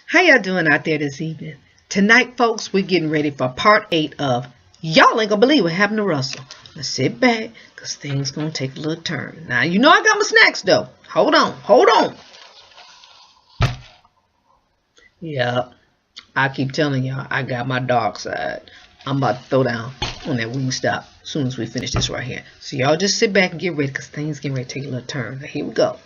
How y'all doing out there this evening? Tonight, folks, we're getting ready for part 8 of Y'all Ain't Gonna Believe What Happened to Russell. Now sit back, because things gonna take a little turn. Now, you know I got my snacks, though. Hold on. Yep, I keep telling y'all, I got my dark side. I'm about to throw down on that Wingstop as soon as we finish this right here. So y'all just sit back and get ready, because things getting ready to take a little turn. Now, here we go.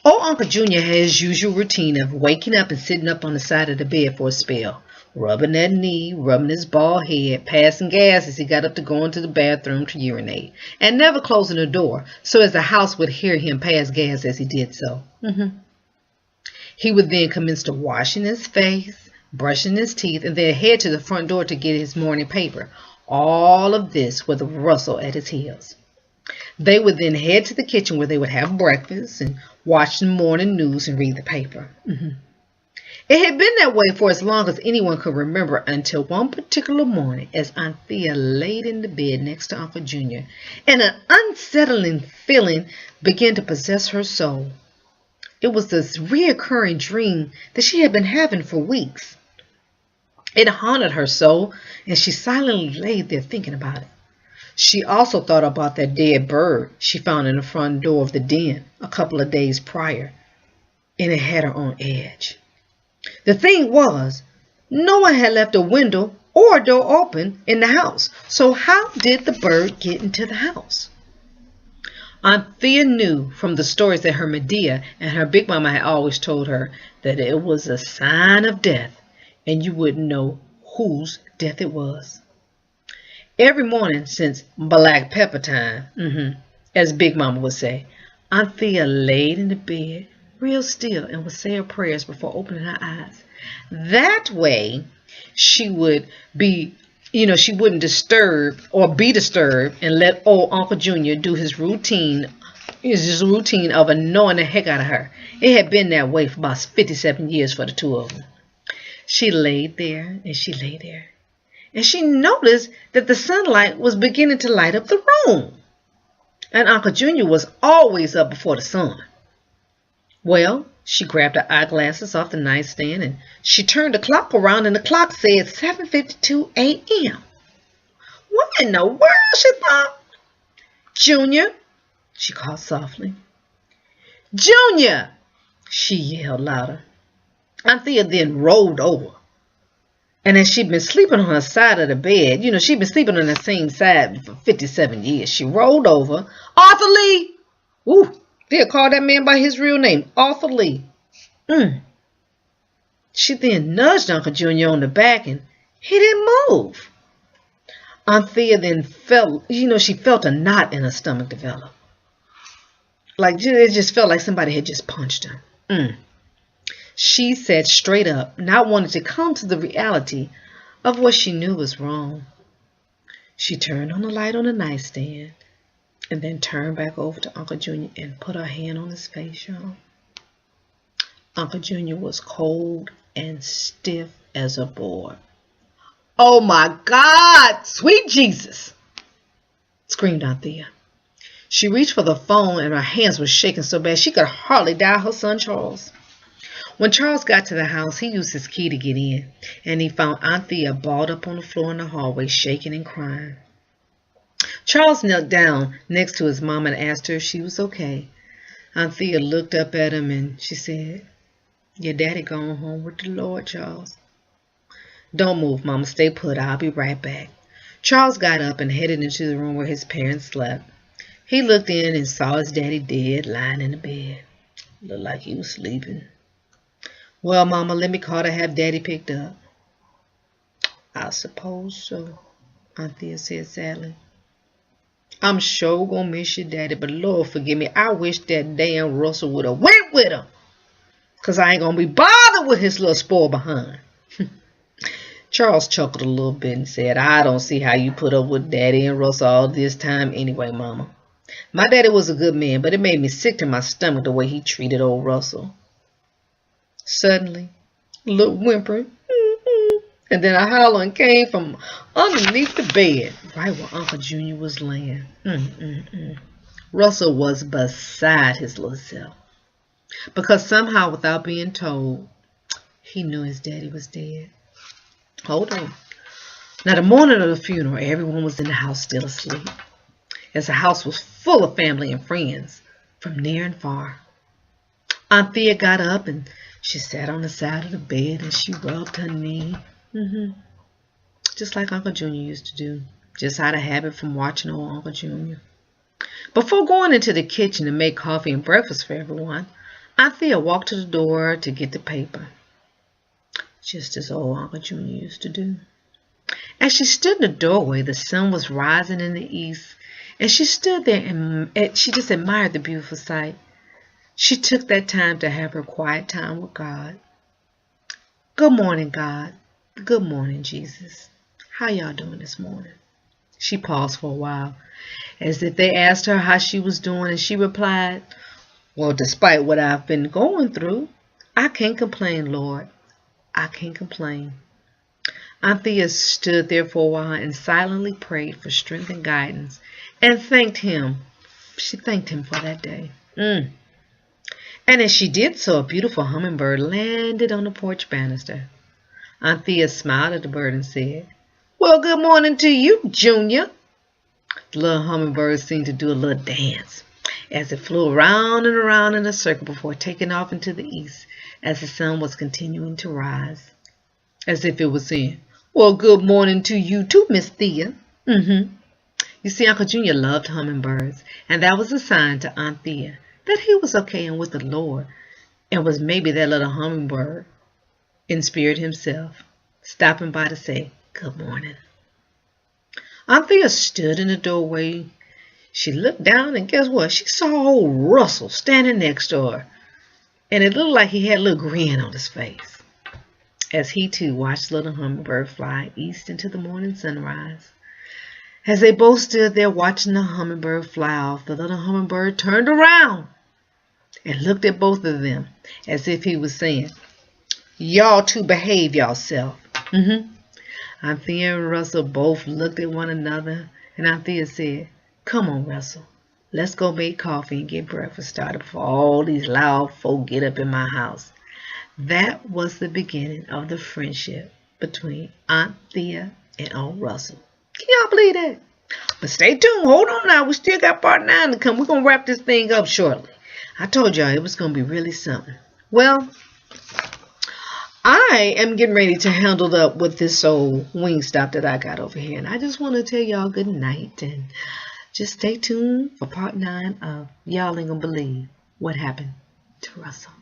Old Uncle Junior had his usual routine of waking up and sitting up on the side of the bed for a spell, rubbing that knee, rubbing his bald head, passing gas as he got up to go into the bathroom to urinate, and never closing the door so as the house would hear him pass gas as he did so. He would then commence to washing his face, brushing his teeth, and then head to the front door to get his morning paper. All of this with Russell at his heels. They would then head to the kitchen where they would have breakfast and watch the morning news and read the paper. It had been that way for as long as anyone could remember until one particular morning as Aunt Thea laid in the bed next to Uncle Junior, and an unsettling feeling began to possess her soul. It was this reoccurring dream that she had been having for weeks. It haunted her soul, and she silently laid there thinking about it. She also thought about that dead bird she found in the front door of the den a couple of days prior, and it had her on edge. The thing was, no one had left a window or a door open in the house, so how did the bird get into the house? Aunt Thea knew from the stories that her Medea and her Big Mama had always told her that it was a sign of death, and you wouldn't know whose death it was. Every morning since black pepper time, as Big Mama would say, Aunt Thea laid in the bed real still and would say her prayers before opening her eyes. That way, she would be, she wouldn't disturb or be disturbed and let old Uncle Junior do his routine of annoying the heck out of her. It had been that way for about 57 years for the two of them. She laid there and she lay there. And she noticed that the sunlight was beginning to light up the room. And Uncle Junior was always up before the sun. Well, she grabbed her eyeglasses off the nightstand and she turned the clock around, and the clock said 7:52 a.m. What in the world, she thought? Junior, she called softly. Junior, she yelled louder. Aunt Thea then rolled over. And as she'd been sleeping on her side of the bed, she'd been sleeping on the same side for 57 years. She rolled over. Arthur Lee! Ooh, they'll call that man by his real name, Arthur Lee. She then nudged Uncle Junior on the back, and he didn't move. Aunt Thea then felt, she felt a knot in her stomach develop. Like, it just felt like somebody had just punched her. She sat straight up, not wanting to come to the reality of what she knew was wrong. She turned on the light on the nightstand and then turned back over to Uncle Junior and put her hand on his face, y'all. Uncle Junior was cold and stiff as a board. Oh my God, sweet Jesus, screamed Aunt Thea. She reached for the phone and her hands were shaking so bad she could hardly dial her son Charles. When Charles got to the house, he used his key to get in, and he found Aunt Thea balled up on the floor in the hallway, shaking and crying. Charles knelt down next to his mom and asked her if she was okay. Aunt Thea looked up at him and she said, "Your daddy gone home with the Lord, Charles." "Don't move, Mama. Stay put. I'll be right back." Charles got up and headed into the room where his parents slept. He looked in and saw his daddy dead, lying in the bed. Looked like he was sleeping. "Well, Mama, let me call to have Daddy picked up." "I suppose so," Aunt Thea said sadly. "I'm sure gonna miss your daddy, but Lord forgive me, I wish that damn Russell would have went with him, 'cause I ain't gonna be bothered with his little spoil behind." Charles chuckled a little bit and said, "I don't see how you put up with Daddy and Russell all this time anyway, Mama. My daddy was a good man, but it made me sick to my stomach the way he treated old Russell." Suddenly, a little whimpering, and then a howling came from underneath the bed, right where Uncle Junior was laying. Russell was beside his little self, because somehow, without being told, he knew his daddy was dead. Hold on. Now, the morning of the funeral, everyone was in the house still asleep, as the house was full of family and friends from near and far. Aunt Thea got up and she sat on the side of the bed and she rubbed her knee. Just like Uncle Junior used to do. Just out of habit from watching old Uncle Junior. Before going into the kitchen to make coffee and breakfast for everyone, Aunt Thea walked to the door to get the paper. Just as old Uncle Junior used to do. As she stood in the doorway, the sun was rising in the east, and she stood there and she just admired the beautiful sight. She took that time to have her quiet time with God. Good morning, God. Good morning, Jesus. How y'all doing this morning? She paused for a while, as if they asked her how she was doing, and she replied, well, despite what I've been going through, I can't complain, Lord. I can't complain. Aunt Thea stood there for a while and silently prayed for strength and guidance and thanked him. She thanked him for that day. And as she did so, a beautiful hummingbird landed on the porch banister. Aunt Thea smiled at the bird and said, well, good morning to you, Junior. The little hummingbird seemed to do a little dance as it flew around and around in a circle before taking off into the east as the sun was continuing to rise. As if it was saying, well, good morning to you too, Miss Thea. You see, Uncle Junior loved hummingbirds, and that was a sign to Aunt Thea that he was okay and with the Lord, and was maybe that little hummingbird in spirit himself, stopping by to say good morning. Aunt Thea stood in the doorway. She looked down, and guess what? She saw old Russell standing next to her, and it looked like he had a little grin on his face, as he too watched little hummingbird fly east into the morning sunrise. As they both stood there watching the hummingbird fly off, the little hummingbird turned around and looked at both of them as if he was saying, y'all two behave yourself. Aunt Thea and Russell both looked at one another, and Aunt Thea said, come on, Russell, let's go make coffee and get breakfast started before all these loud folk get up in my house. That was the beginning of the friendship between Aunt Thea and old Russell. Can y'all believe that? But stay tuned. Hold on now. We still got part 9 to come. We're going to wrap this thing up shortly. I told y'all it was going to be really something. Well, I am getting ready to handle up with this old Wingstop that I got over here. And I just want to tell y'all good night. And just stay tuned for part 9 of Y'all Ain't Gonna Believe What Happened to Russell.